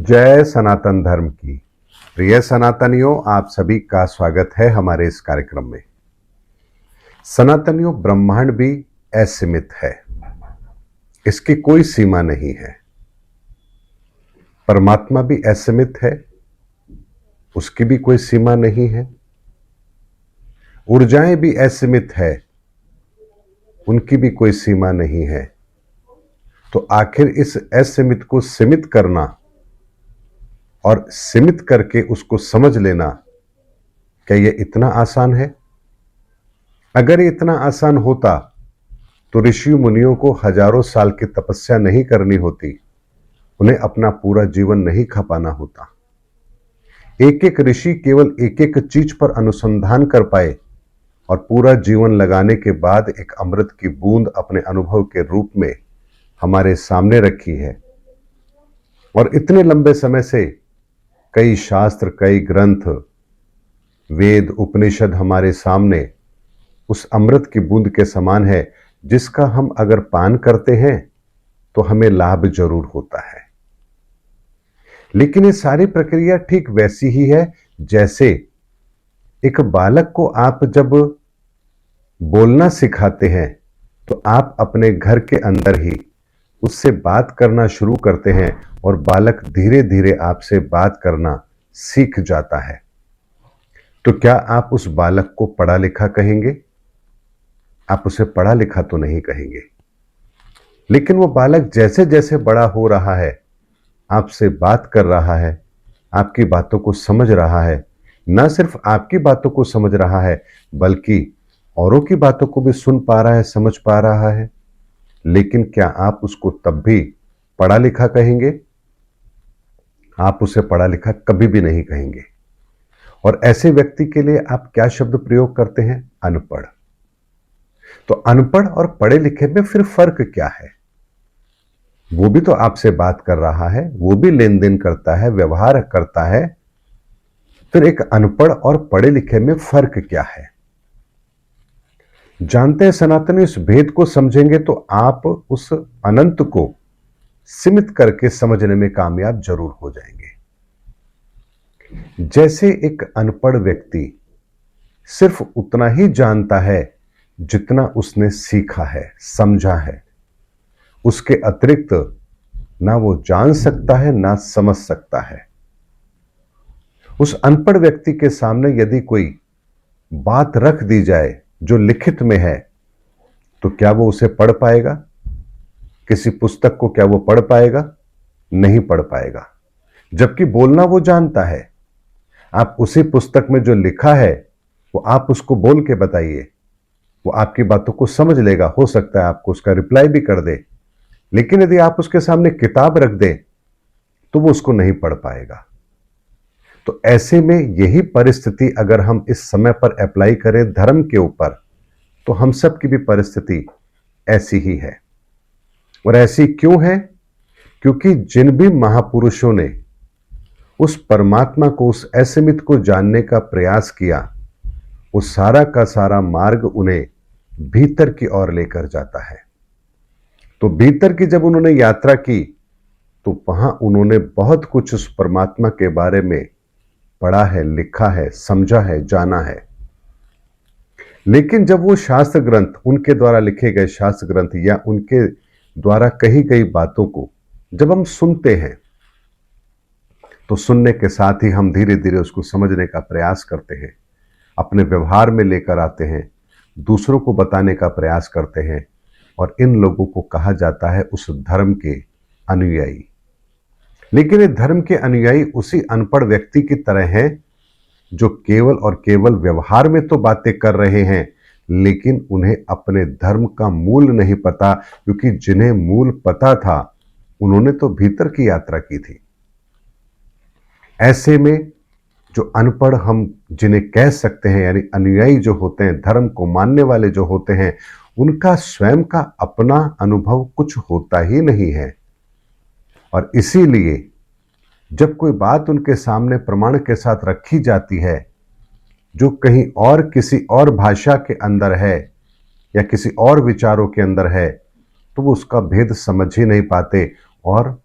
जय सनातन धर्म की। प्रिय सनातनियों, आप सभी का स्वागत है हमारे इस कार्यक्रम में। सनातनियों, ब्रह्मांड भी असीमित है, इसकी कोई सीमा नहीं है। परमात्मा भी असीमित है, उसकी भी कोई सीमा नहीं है। ऊर्जाएं भी असीमित है, उनकी भी कोई सीमा नहीं है। तो आखिर इस असीमित को सीमित करना और सीमित करके उसको समझ लेना, क्या यह इतना आसान है? अगर ये इतना आसान होता तो ऋषि मुनियों को हजारों साल की तपस्या नहीं करनी होती, उन्हें अपना पूरा जीवन नहीं खपाना होता। एक एक ऋषि केवल एक एक चीज पर अनुसंधान कर पाए और पूरा जीवन लगाने के बाद एक अमृत की बूंद अपने अनुभव के रूप में हमारे सामने रखी है। और इतने लंबे समय से कई शास्त्र, कई ग्रंथ, वेद, उपनिषद हमारे सामने उस अमृत की बूंद के समान है, जिसका हम अगर पान करते हैं तो हमें लाभ जरूर होता है। लेकिन ये सारी प्रक्रिया ठीक वैसी ही है जैसे एक बालक को आप जब बोलना सिखाते हैं तो आप अपने घर के अंदर ही उससे बात करना शुरू करते हैं और बालक धीरे धीरे आपसे बात करना सीख जाता है। तो क्या आप उस बालक को पढ़ा लिखा कहेंगे? आप उसे पढ़ा लिखा तो नहीं कहेंगे। लेकिन वो बालक जैसे जैसे बड़ा हो रहा है, आपसे बात कर रहा है, आपकी बातों को समझ रहा है, ना सिर्फ आपकी बातों को समझ रहा है बल्कि औरों की बातों को भी सुन पा रहा है, समझ पा रहा है। लेकिन क्या आप उसको तब भी पढ़ा लिखा कहेंगे? आप उसे पढ़ा लिखा कभी भी नहीं कहेंगे। और ऐसे व्यक्ति के लिए आप क्या शब्द प्रयोग करते हैं? अनपढ़। तो अनपढ़ और पढ़े लिखे में फिर फर्क क्या है? वो भी तो आपसे बात कर रहा है, वो भी लेन देन करता है, व्यवहार करता है। फिर एक अनपढ़ और पढ़े लिखे में फर्क क्या है? जानते हैं सनातनी, इस भेद को समझेंगे तो आप उस अनंत को सीमित करके समझने में कामयाब जरूर हो जाएंगे। जैसे एक अनपढ़ व्यक्ति सिर्फ उतना ही जानता है जितना उसने सीखा है, समझा है। उसके अतिरिक्त ना वो जान सकता है ना समझ सकता है। उस अनपढ़ व्यक्ति के सामने यदि कोई बात रख दी जाए जो लिखित में है, तो क्या वो उसे पढ़ पाएगा? किसी पुस्तक को क्या वो पढ़ पाएगा? नहीं पढ़ पाएगा। जबकि बोलना वो जानता है। आप उसी पुस्तक में जो लिखा है वो आप उसको बोल के बताइए, वो आपकी बातों को समझ लेगा, हो सकता है आपको उसका रिप्लाई भी कर दे। लेकिन यदि आप उसके सामने किताब रख दे तो वो उसको नहीं पढ़ पाएगा। तो ऐसे में यही परिस्थिति अगर हम इस समय पर अप्लाई करें धर्म के ऊपर, तो हम सब की भी परिस्थिति ऐसी ही है। और ऐसी क्यों है? क्योंकि जिन भी महापुरुषों ने उस परमात्मा को, उस असीमित को जानने का प्रयास किया, वो सारा का सारा मार्ग उन्हें भीतर की ओर लेकर जाता है। तो भीतर की जब उन्होंने यात्रा की तो वहां उन्होंने बहुत कुछ उस परमात्मा के बारे में पढ़ा है, लिखा है, समझा है, जाना है। लेकिन जब वो शास्त्र ग्रंथ, उनके द्वारा लिखे गए शास्त्र ग्रंथ या उनके द्वारा कही गई बातों को जब हम सुनते हैं तो सुनने के साथ ही हम धीरे धीरे उसको समझने का प्रयास करते हैं, अपने व्यवहार में लेकर आते हैं, दूसरों को बताने का प्रयास करते हैं। और इन लोगों को कहा जाता है उस धर्म के अनुयायी। लेकिन ये धर्म के अनुयायी उसी अनपढ़ व्यक्ति की तरह हैं जो केवल और केवल व्यवहार में तो बातें कर रहे हैं, लेकिन उन्हें अपने धर्म का मूल नहीं पता। क्योंकि जिन्हें मूल पता था उन्होंने तो भीतर की यात्रा की थी। ऐसे में जो अनपढ़ हम जिन्हें कह सकते हैं, यानी अनुयायी जो होते हैं, धर्म को मानने वाले जो होते हैं, उनका स्वयं का अपना अनुभव कुछ होता ही नहीं है। और इसीलिए जब कोई बात उनके सामने प्रमाण के साथ रखी जाती है जो कहीं और किसी और भाषा के अंदर है या किसी और विचारों के अंदर है, तो वो उसका भेद समझ ही नहीं पाते और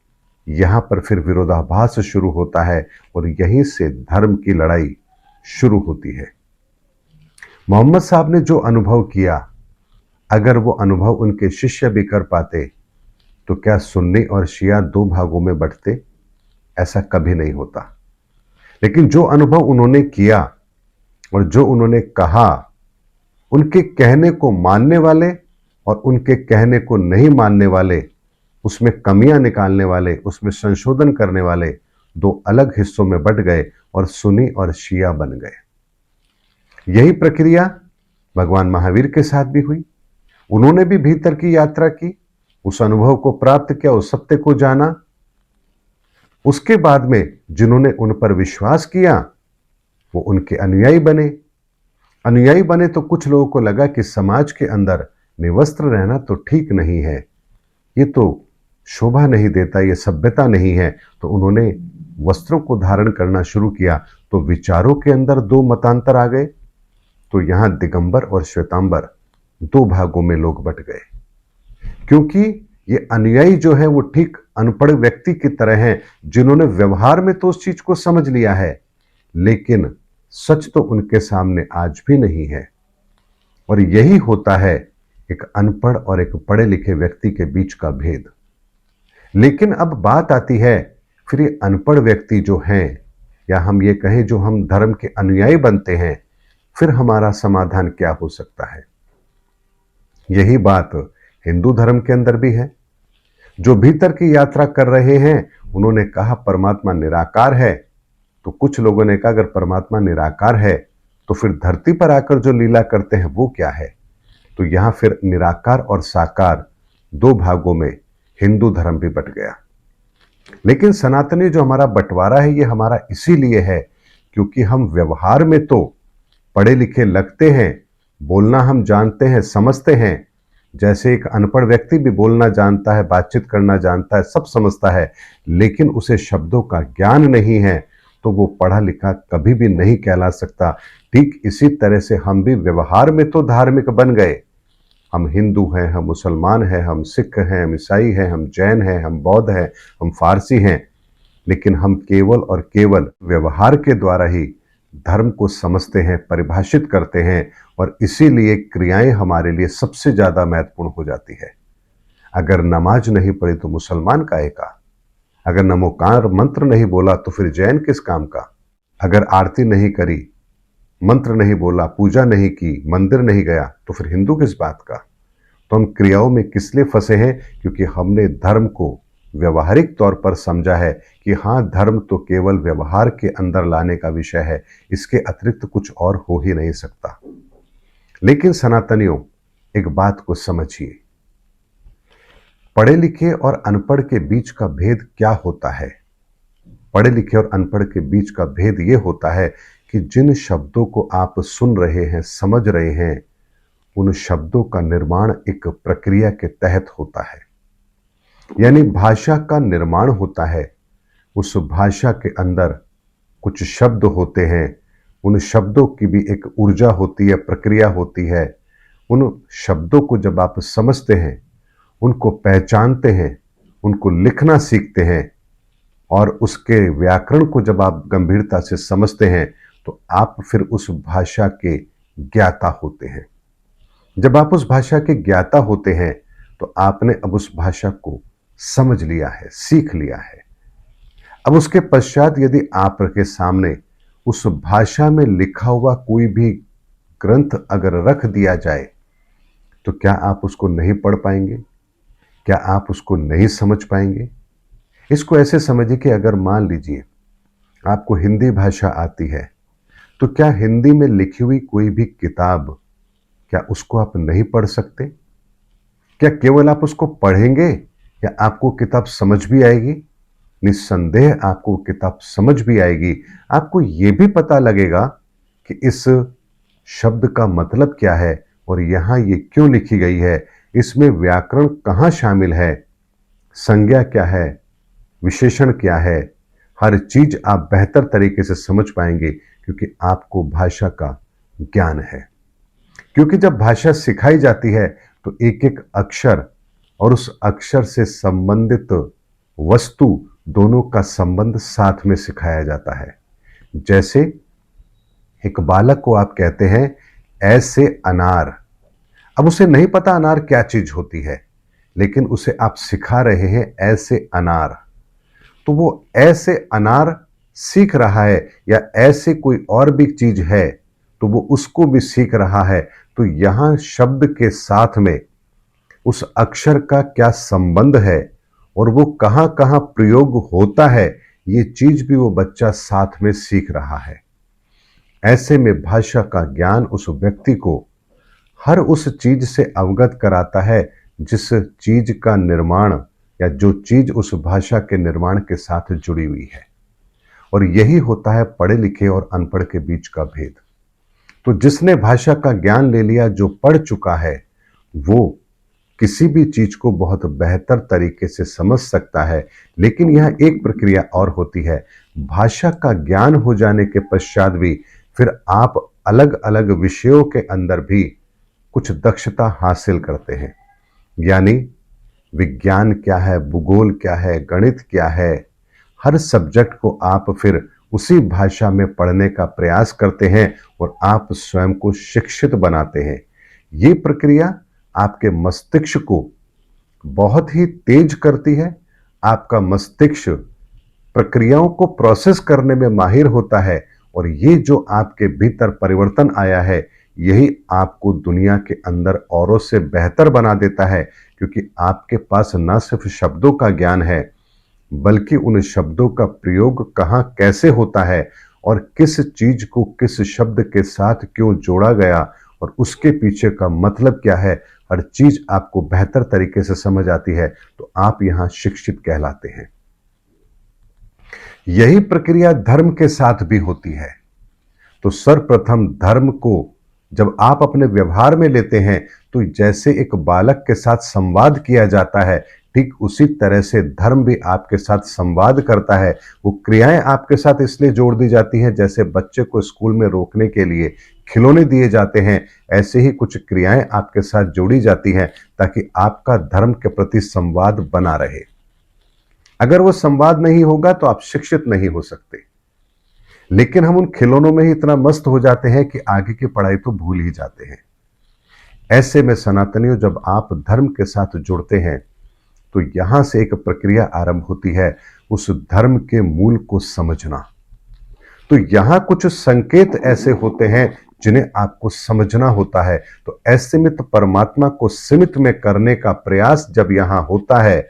यहां पर फिर विरोधाभास शुरू होता है और यहीं से धर्म की लड़ाई शुरू होती है। मोहम्मद साहब ने जो अनुभव किया, अगर वो अनुभव उनके शिष्य भी कर पाते तो क्या सुन्नी और शिया दो भागों में बंटते? ऐसा कभी नहीं होता। लेकिन जो अनुभव उन्होंने किया और जो उन्होंने कहा, उनके कहने को मानने वाले और उनके कहने को नहीं मानने वाले, उसमें कमियां निकालने वाले, उसमें संशोधन करने वाले दो अलग हिस्सों में बंट गए और सुन्नी और शिया बन गए। यही प्रक्रिया भगवान महावीर के साथ भी हुई। उन्होंने भी भीतर की यात्रा की, उस अनुभव को प्राप्त किया, उस सत्य को जाना। उसके बाद में जिन्होंने उन पर विश्वास किया वो उनके अनुयायी बने। अनुयायी बने तो कुछ लोगों को लगा कि समाज के अंदर निवस्त्र रहना तो ठीक नहीं है, ये तो शोभा नहीं देता, ये सभ्यता नहीं है। तो उन्होंने वस्त्रों को धारण करना शुरू किया। तो विचारों के अंदर दो मतांतर आ गए। तो यहां दिगंबर और श्वेतांबर दो भागों में लोग बंट गए, क्योंकि ये अनुयायी जो है वो ठीक अनपढ़ व्यक्ति की तरह हैं, जिन्होंने व्यवहार में तो उस चीज को समझ लिया है, लेकिन सच तो उनके सामने आज भी नहीं है। और यही होता है एक अनपढ़ और एक पढ़े लिखे व्यक्ति के बीच का भेद। लेकिन अब बात आती है, फिर ये अनपढ़ व्यक्ति जो हैं, या हम ये कहें जो हम धर्म के अनुयायी बनते हैं, फिर हमारा समाधान क्या हो सकता है? यही बात हिंदू धर्म के अंदर भी है। जो भीतर की यात्रा कर रहे हैं, उन्होंने कहा परमात्मा निराकार है। तो कुछ लोगों ने कहा अगर परमात्मा निराकार है तो फिर धरती पर आकर जो लीला करते हैं वो क्या है? तो यहां फिर निराकार और साकार दो भागों में हिंदू धर्म भी बंट गया। लेकिन सनातनी जो हमारा बंटवारा है, ये हमारा इसीलिए है क्योंकि हम व्यवहार में तो पढ़े लिखे लगते हैं, बोलना हम जानते हैं, समझते हैं। जैसे एक अनपढ़ व्यक्ति भी बोलना जानता है, बातचीत करना जानता है, सब समझता है, लेकिन उसे शब्दों का ज्ञान नहीं है तो वो पढ़ा लिखा कभी भी नहीं कहला सकता। ठीक इसी तरह से हम भी व्यवहार में तो धार्मिक बन गए। हम हिंदू हैं, हम मुसलमान हैं, हम सिख हैं, हम ईसाई हैं, हम जैन हैं, हम बौद्ध हैं, हम फारसी हैं, लेकिन हम केवल और केवल व्यवहार के द्वारा ही धर्म को समझते हैं, परिभाषित करते हैं, और इसीलिए क्रियाएं हमारे लिए सबसे ज्यादा महत्वपूर्ण हो जाती है। अगर नमाज नहीं पढ़ी तो मुसलमान काहे का? अगर नमोकार मंत्र नहीं बोला तो फिर जैन किस काम का? अगर आरती नहीं करी, मंत्र नहीं बोला, पूजा नहीं की, मंदिर नहीं गया, तो फिर हिंदू किस बात का? तो हम क्रियाओं में किस लिए फंसे हैं? क्योंकि हमने धर्म को व्यवहारिक तौर पर समझा है कि हाँ, धर्म तो केवल व्यवहार के अंदर लाने का विषय है, इसके अतिरिक्त कुछ और हो ही नहीं सकता। लेकिन सनातनियों, एक बात को समझिए, पढ़े लिखे और अनपढ़ के बीच का भेद क्या होता है? पढ़े लिखे और अनपढ़ के बीच का भेद यह होता है कि जिन शब्दों को आप सुन रहे हैं, समझ रहे हैं, उन शब्दों का निर्माण एक प्रक्रिया के तहत होता है। यानी भाषा का निर्माण होता है, उस भाषा के अंदर कुछ शब्द होते हैं, उन शब्दों की भी एक ऊर्जा होती है, प्रक्रिया होती है। उन शब्दों को जब आप समझते हैं, उनको पहचानते हैं, उनको लिखना सीखते हैं, और उसके व्याकरण को जब आप गंभीरता से समझते हैं तो आप फिर उस भाषा के ज्ञाता होते हैं। जब आप उस भाषा के ज्ञाता होते हैं तो आपने अब उस भाषा को समझ लिया है, सीख लिया है। अब उसके पश्चात यदि आपके सामने उस भाषा में लिखा हुआ कोई भी ग्रंथ अगर रख दिया जाए तो क्या आप उसको नहीं पढ़ पाएंगे? क्या आप उसको नहीं समझ पाएंगे? इसको ऐसे समझिए कि अगर मान लीजिए आपको हिंदी भाषा आती है, तो क्या हिंदी में लिखी हुई कोई भी किताब, क्या उसको आप नहीं पढ़ सकते? क्या केवल आप उसको पढ़ेंगे या आपको किताब समझ भी आएगी? निस्संदेह आपको किताब समझ भी आएगी। आपको यह भी पता लगेगा कि इस शब्द का मतलब क्या है और यहां ये क्यों लिखी गई है, इसमें व्याकरण कहां शामिल है, संज्ञा क्या है, विशेषण क्या है। हर चीज आप बेहतर तरीके से समझ पाएंगे क्योंकि आपको भाषा का ज्ञान है। क्योंकि जब भाषा सिखाई जाती है तो एक एक अक्षर और उस अक्षर से संबंधित वस्तु दोनों का संबंध साथ में सिखाया जाता है। जैसे एक बालक को आप कहते हैं ऐसे अनार, अब उसे नहीं पता अनार क्या चीज होती है, लेकिन उसे आप सिखा रहे हैं ऐसे अनार, तो वो ऐसे अनार सीख रहा है, या ऐसे कोई और भी चीज है तो वो उसको भी सीख रहा है। तो यहां शब्द के साथ में उस अक्षर का क्या संबंध है और वो कहां कहां प्रयोग होता है, ये चीज भी वो बच्चा साथ में सीख रहा है। ऐसे में भाषा का ज्ञान उस व्यक्ति को हर उस चीज से अवगत कराता है जिस चीज का निर्माण या जो चीज उस भाषा के निर्माण के साथ जुड़ी हुई है। और यही होता है पढ़े लिखे और अनपढ़ के बीच का भेद। तो जिसने भाषा का ज्ञान ले लिया, जो पढ़ चुका है, वो किसी भी चीज को बहुत बेहतर तरीके से समझ सकता है। लेकिन यह एक प्रक्रिया और होती है, भाषा का ज्ञान हो जाने के पश्चात भी फिर आप अलग अलग विषयों के अंदर भी कुछ दक्षता हासिल करते हैं। यानी विज्ञान क्या है, भूगोल क्या है, गणित क्या है, हर सब्जेक्ट को आप फिर उसी भाषा में पढ़ने का प्रयास करते हैं और आप स्वयं को शिक्षित बनाते हैं। ये प्रक्रिया आपके मस्तिष्क को बहुत ही तेज करती है। आपका मस्तिष्क प्रक्रियाओं को प्रोसेस करने में माहिर होता है, और ये जो आपके भीतर परिवर्तन आया है, यही आपको दुनिया के अंदर औरों से बेहतर बना देता है। क्योंकि आपके पास न सिर्फ शब्दों का ज्ञान है, बल्कि उन शब्दों का प्रयोग कहाँ कैसे होता है और किस चीज को किस शब्द के साथ क्यों जोड़ा गया और उसके पीछे का मतलब क्या है, हर चीज आपको बेहतर तरीके से समझ आती है। तो आप यहां शिक्षित कहलाते हैं। यही प्रक्रिया धर्म के साथ भी होती है। तो सर्वप्रथम धर्म को जब आप अपने व्यवहार में लेते हैं, तो जैसे एक बालक के साथ संवाद किया जाता है, ठीक उसी तरह से धर्म भी आपके साथ संवाद करता है। वो क्रियाएं आपके साथ इसलिए जोड़ दी जाती हैं, जैसे बच्चे को स्कूल में रोकने के लिए खिलौने दिए जाते हैं, ऐसे ही कुछ क्रियाएं आपके साथ जोड़ी जाती हैं ताकि आपका धर्म के प्रति संवाद बना रहे। अगर वो संवाद नहीं होगा तो आप शिक्षित नहीं हो सकते। लेकिन हम उन खिलौनों में ही इतना मस्त हो जाते हैं कि आगे की पढ़ाई तो भूल ही जाते हैं। ऐसे में सनातनियों, जब आप धर्म के साथ जुड़ते हैं तो यहां से एक प्रक्रिया आरंभ होती है, उस धर्म के मूल को समझना। तो यहां कुछ संकेत ऐसे होते हैं जिन्हें आपको समझना होता है। तो असीमित परमात्मा को सीमित में करने का प्रयास जब यहां होता है,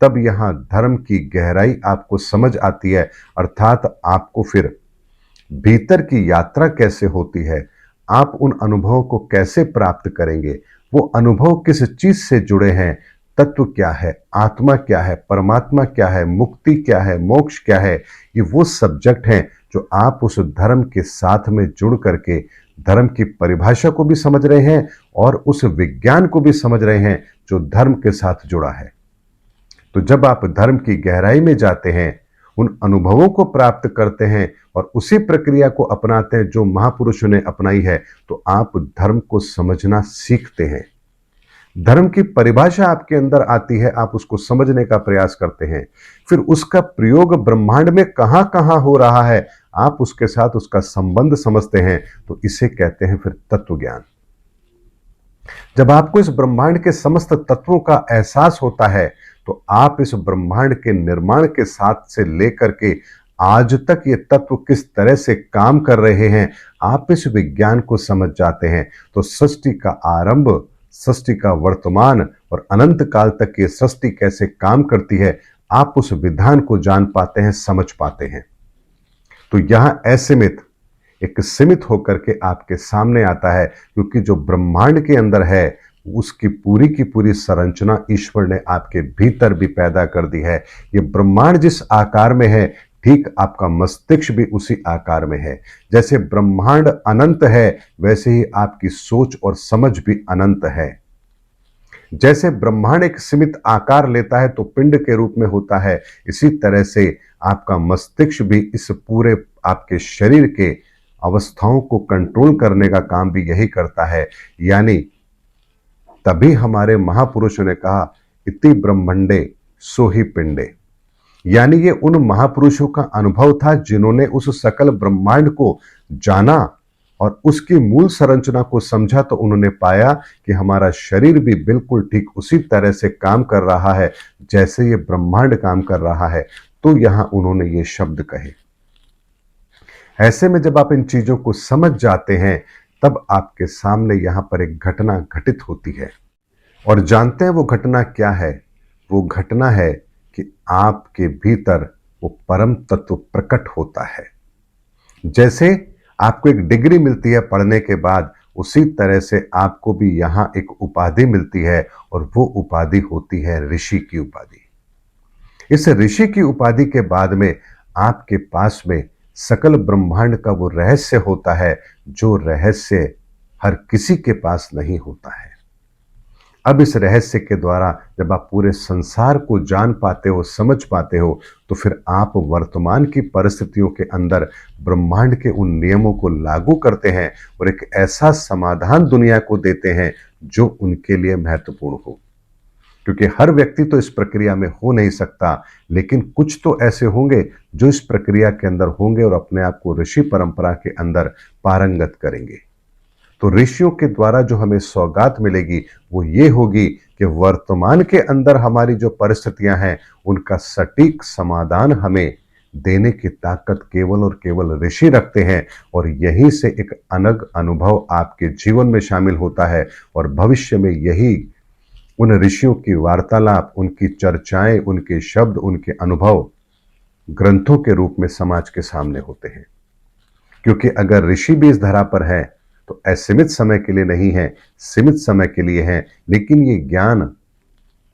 तब यहां धर्म की गहराई आपको समझ आती है। अर्थात आपको फिर भीतर की यात्रा कैसे होती है, आप उन अनुभवों को कैसे प्राप्त करेंगे, वो अनुभव किस चीज से जुड़े हैं, तत्व क्या है, आत्मा क्या है, परमात्मा क्या है, मुक्ति क्या है, मोक्ष क्या है, ये वो सब्जेक्ट हैं जो आप उस धर्म के साथ में जुड़ करके धर्म की परिभाषा को भी समझ रहे हैं और उस विज्ञान को भी समझ रहे हैं जो धर्म के साथ जुड़ा है। तो जब आप धर्म की गहराई में जाते हैं, उन अनुभवों को प्राप्त करते हैं और उसी प्रक्रिया को अपनाते हैं जो महापुरुषों ने अपनाई है, तो आप धर्म को समझना सीखते हैं। धर्म की परिभाषा आपके अंदर आती है, आप उसको समझने का प्रयास करते हैं। फिर उसका प्रयोग ब्रह्मांड में कहां कहां हो रहा है, आप उसके साथ उसका संबंध समझते हैं। तो इसे कहते हैं फिर तत्व ज्ञान। जब आपको इस ब्रह्मांड के समस्त तत्वों का एहसास होता है, तो आप इस ब्रह्मांड के निर्माण के साथ से लेकर के आज तक ये तत्व किस तरह से काम कर रहे हैं, आप इस विज्ञान को समझ जाते हैं। तो सृष्टि का आरंभ, सृष्टि का वर्तमान और अनंत काल तक ये सृष्टि कैसे काम करती है, आप उस विधान को जान पाते हैं, समझ पाते हैं। तो यहां असीमित एक सीमित होकर के आपके सामने आता है, क्योंकि जो ब्रह्मांड के अंदर है उसकी पूरी की पूरी संरचना ईश्वर ने आपके भीतर भी पैदा कर दी है। ये ब्रह्मांड जिस आकार में है, ठीक आपका मस्तिष्क भी उसी आकार में है। जैसे ब्रह्मांड अनंत है, वैसे ही आपकी सोच और समझ भी अनंत है। जैसे ब्रह्मांड एक सीमित आकार लेता है तो पिंड के रूप में होता है, इसी तरह से आपका मस्तिष्क भी इस पूरे आपके शरीर के अवस्थाओं को कंट्रोल करने का काम भी यही करता है। यानी तभी हमारे महापुरुषों ने कहा, इति ब्रह्मंडे सो ही पिंडे। यानी ये उन महापुरुषों का अनुभव था जिन्होंने उस सकल ब्रह्मांड को जाना और उसकी मूल संरचना को समझा। तो उन्होंने पाया कि हमारा शरीर भी बिल्कुल ठीक उसी तरह से काम कर रहा है जैसे ये ब्रह्मांड काम कर रहा है। तो यहां उन्होंने ये शब्द कहे। ऐसे में जब आप इन चीजों को समझ जाते हैं तब आपके सामने यहां पर एक घटना घटित होती है। और जानते हैं वो घटना क्या है? वो घटना है कि आपके भीतर वो परम तत्व प्रकट होता है। जैसे आपको एक डिग्री मिलती है पढ़ने के बाद, उसी तरह से आपको भी यहां एक उपाधि मिलती है और वो उपाधि होती है ऋषि की उपाधि। इस ऋषि की उपाधि के बाद में आपके पास में सकल ब्रह्मांड का वो रहस्य होता है जो रहस्य हर किसी के पास नहीं होता है। अब इस रहस्य के द्वारा जब आप पूरे संसार को जान पाते हो, समझ पाते हो, तो फिर आप वर्तमान की परिस्थितियों के अंदर ब्रह्मांड के उन नियमों को लागू करते हैं और एक ऐसा समाधान दुनिया को देते हैं जो उनके लिए महत्वपूर्ण हो। क्योंकि हर व्यक्ति तो इस प्रक्रिया में हो नहीं सकता, लेकिन कुछ तो ऐसे होंगे जो इस प्रक्रिया के अंदर होंगे और अपने आप को ऋषि परंपरा के अंदर पारंगत करेंगे। तो ऋषियों के द्वारा जो हमें सौगात मिलेगी वो ये होगी कि वर्तमान के अंदर हमारी जो परिस्थितियां हैं उनका सटीक समाधान हमें देने की ताकत केवल और केवल ऋषि रखते हैं। और यहीं से एक अनग अनुभव आपके जीवन में शामिल होता है और भविष्य में यही उन ऋषियों की वार्तालाप, उनकी चर्चाएं, उनके शब्द, उनके अनुभव ग्रंथों के रूप में समाज के सामने होते हैं। क्योंकि अगर ऋषि भी इस धरा पर है तो असीमित समय के लिए नहीं है, सीमित समय के लिए है। लेकिन ये ज्ञान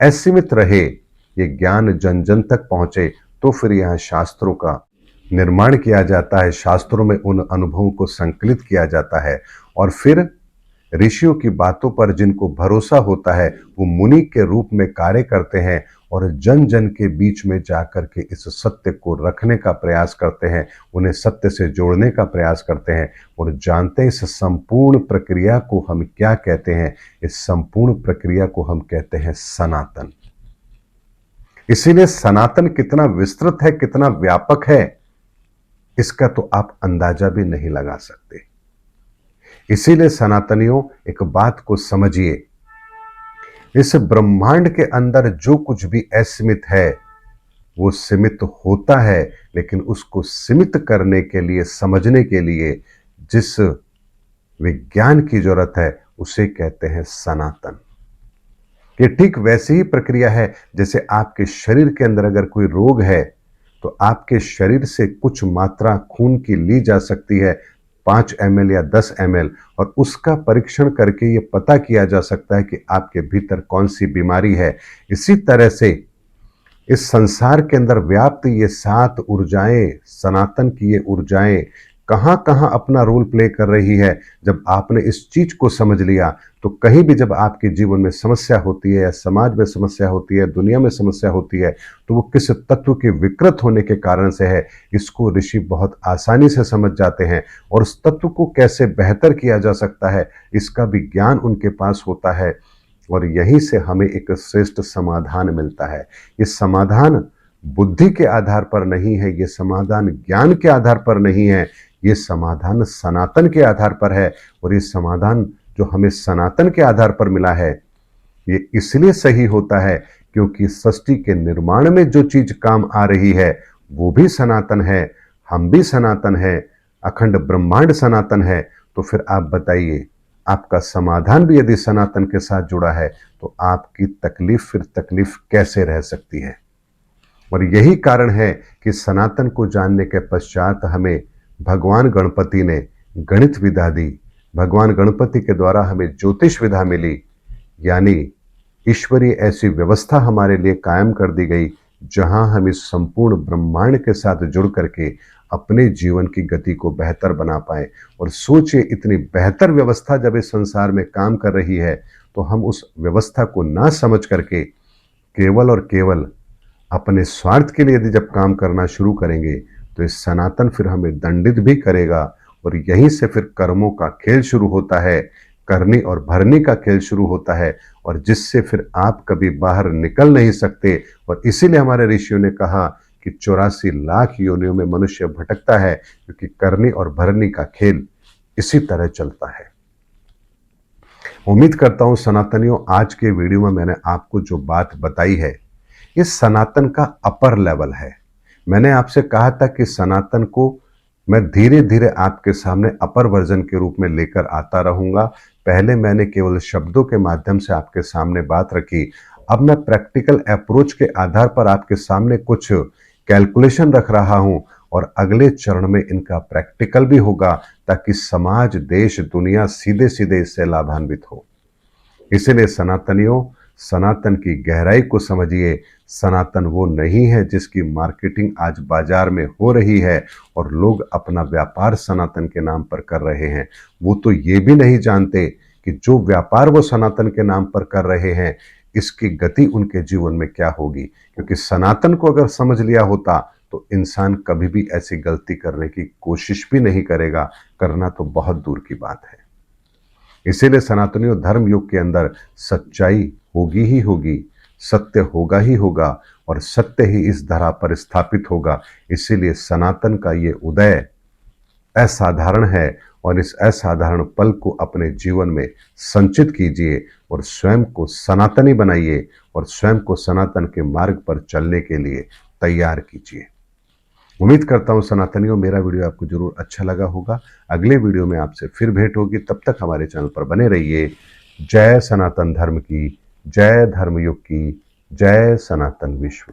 असीमित रहे, ये ज्ञान जन जन तक पहुंचे, तो फिर यहां शास्त्रों का निर्माण किया जाता है, शास्त्रों में उन अनुभवों को संकलित किया जाता है। और फिर ऋषियों की बातों पर जिनको भरोसा होता है वो मुनि के रूप में कार्य करते हैं और जन जन के बीच में जाकर के इस सत्य को रखने का प्रयास करते हैं, उन्हें सत्य से जोड़ने का प्रयास करते हैं और जानते हैं इस संपूर्ण प्रक्रिया को हम क्या कहते हैं। इस संपूर्ण प्रक्रिया को हम कहते हैं सनातन। इसीलिए सनातन कितना विस्तृत है, कितना व्यापक है, इसका तो आप अंदाजा भी नहीं लगा सकते। इसीलिए सनातनियों एक बात को समझिए, इस ब्रह्मांड के अंदर जो कुछ भी असीमित है वो सीमित होता है, लेकिन उसको सीमित करने के लिए, समझने के लिए जिस विज्ञान की जरूरत है उसे कहते हैं सनातन। ये ठीक वैसी ही प्रक्रिया है जैसे आपके शरीर के अंदर अगर कोई रोग है तो आपके शरीर से कुछ मात्रा खून की ली जा सकती है, 5 ml या 10 ml, और उसका परीक्षण करके ये पता किया जा सकता है कि आपके भीतर कौन सी बीमारी है। इसी तरह से इस संसार के अंदर व्याप्त ये 7 ऊर्जाएं, सनातन की ये ऊर्जाएं कहां कहां अपना रोल प्ले कर रही है। जब आपने इस चीज को समझ लिया तो कहीं भी जब आपके जीवन में समस्या होती है या समाज में समस्या होती है, दुनिया में समस्या होती है, तो वो किस तत्व के विकृत होने के कारण से है, इसको ऋषि बहुत आसानी से समझ जाते हैं। और उस तत्व को कैसे बेहतर किया जा सकता है इसका भी ज्ञान उनके पास होता है और यहीं से हमें एक श्रेष्ठ समाधान मिलता है। ये समाधान बुद्धि के आधार पर नहीं है, ये समाधान ज्ञान के आधार पर नहीं है, ये समाधान सनातन के आधार पर है। और ये समाधान जो हमें सनातन के आधार पर मिला है ये इसलिए सही होता है क्योंकि सृष्टि के निर्माण में जो चीज काम आ रही है वो भी सनातन है, हम भी सनातन है, अखंड ब्रह्मांड सनातन है। तो फिर आप बताइए, आपका समाधान भी यदि सनातन के साथ जुड़ा है तो आपकी तकलीफ फिर तकलीफ कैसे रह सकती है। और यही कारण है कि सनातन को जानने के पश्चात हमें भगवान गणपति ने गणित विधा दी, भगवान गणपति के द्वारा हमें ज्योतिष विधा मिली, यानी ईश्वरीय ऐसी व्यवस्था हमारे लिए कायम कर दी गई जहां हम इस संपूर्ण ब्रह्मांड के साथ जुड़ करके अपने जीवन की गति को बेहतर बना पाए। और सोचिए, इतनी बेहतर व्यवस्था जब इस संसार में काम कर रही है तो हम उस व्यवस्था को ना समझ करके केवल और केवल अपने स्वार्थ के लिए यदि जब काम करना शुरू करेंगे तो इस सनातन फिर हमें दंडित भी करेगा। और यहीं से फिर कर्मों का खेल शुरू होता है, करनी और भरनी का खेल शुरू होता है, और जिससे फिर आप कभी बाहर निकल नहीं सकते। और इसीलिए हमारे ऋषियों ने कहा कि 84 लाख योनियों में मनुष्य भटकता है, क्योंकि करनी और भरनी का खेल इसी तरह चलता है। उम्मीद करता हूं सनातनियों, आज के वीडियो में मैंने आपको जो बात बताई है ये सनातन का अपर लेवल है। मैंने आपसे कहा था कि सनातन को मैं धीरे धीरे आपके सामने अपर वर्जन के रूप में लेकर आता रहूंगा। पहले मैंने केवल शब्दों के माध्यम से आपके सामने बात रखी, अब मैं प्रैक्टिकल अप्रोच के आधार पर आपके सामने कुछ कैलकुलेशन रख रहा हूं और अगले चरण में इनका प्रैक्टिकल भी होगा, ताकि समाज, देश, दुनिया सीधे सीधे इससे लाभान्वित हो। इसीलिए सनातनियों, सनातन की गहराई को समझिए। सनातन वो नहीं है जिसकी मार्केटिंग आज बाजार में हो रही है और लोग अपना व्यापार सनातन के नाम पर कर रहे हैं। वो तो ये भी नहीं जानते कि जो व्यापार वो सनातन के नाम पर कर रहे हैं, इसकी गति उनके जीवन में क्या होगी। क्योंकि सनातन को अगर समझ लिया होता तो इंसान कभी भी ऐसी गलती करने की कोशिश भी नहीं करेगा, करना तो बहुत दूर की बात है। इसीलिए सनातनियों, धर्म युग के अंदर सच्चाई होगी ही होगी, सत्य होगा ही होगा और सत्य ही इस धरा पर स्थापित होगा। इसीलिए सनातन का ये उदय असाधारण है और इस असाधारण पल को अपने जीवन में संचित कीजिए और स्वयं को सनातनी बनाइए और स्वयं को सनातन के मार्ग पर चलने के लिए तैयार कीजिए। उम्मीद करता हूं सनातनियों, मेरा वीडियो आपको जरूर अच्छा लगा होगा। अगले वीडियो में आपसे फिर भेंट होगी, तब तक हमारे चैनल पर बने रहिए। जय सनातन धर्म की, जय धर्मयुग की, जय सनातन विश्व।